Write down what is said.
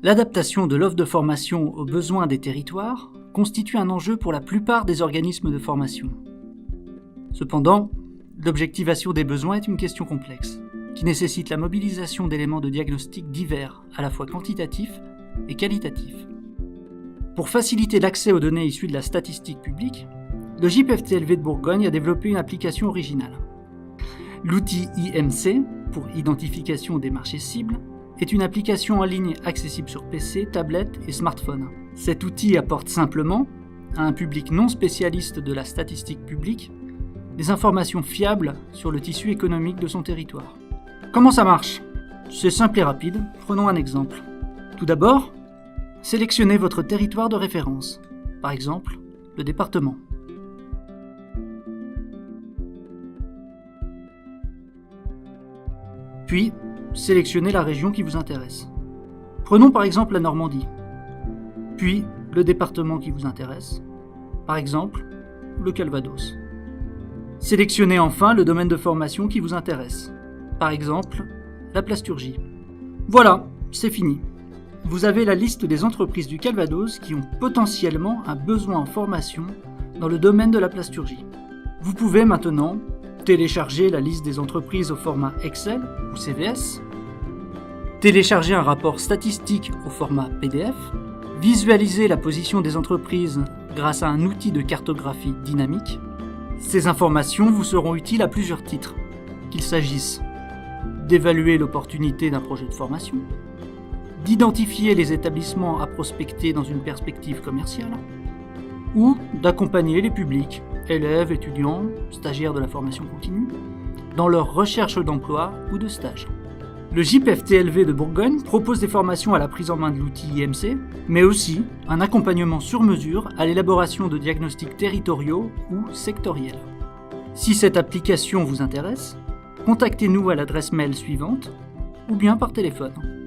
L'adaptation de l'offre de formation aux besoins des territoires constitue un enjeu pour la plupart des organismes de formation. Cependant, l'objectivation des besoins est une question complexe, qui nécessite la mobilisation d'éléments de diagnostic divers, à la fois quantitatifs et qualitatifs. Pour faciliter l'accès aux données issues de la statistique publique, le JPFTLV de Bourgogne a développé une application originale. L'outil IMC, pour Identification des marchés cibles, est une application en ligne accessible sur PC, tablette et smartphone. Cet outil apporte simplement, à un public non spécialiste de la statistique publique, des informations fiables sur le tissu économique de son territoire. Comment ça marche ? C'est simple et rapide, prenons un exemple. Tout d'abord, sélectionnez votre territoire de référence, par exemple le département. Puis, sélectionnez la région qui vous intéresse. Prenons par exemple la Normandie. Puis, le département qui vous intéresse. Par exemple, le Calvados. Sélectionnez enfin le domaine de formation qui vous intéresse. Par exemple, la plasturgie. Voilà, c'est fini. Vous avez la liste des entreprises du Calvados qui ont potentiellement un besoin en formation dans le domaine de la plasturgie. Vous pouvez maintenant télécharger la liste des entreprises au format Excel ou CVS, télécharger un rapport statistique au format PDF, visualiser la position des entreprises grâce à un outil de cartographie dynamique. Ces informations vous seront utiles à plusieurs titres, qu'il s'agisse d'évaluer l'opportunité d'un projet de formation, d'identifier les établissements à prospecter dans une perspective commerciale, ou d'accompagner les publics, élèves, étudiants, stagiaires de la formation continue, dans leur recherche d'emploi ou de stage. Le JPFTLV de Bourgogne propose des formations à la prise en main de l'outil IMC, mais aussi un accompagnement sur mesure à l'élaboration de diagnostics territoriaux ou sectoriels. Si cette application vous intéresse, contactez-nous à l'adresse mail suivante ou bien par téléphone.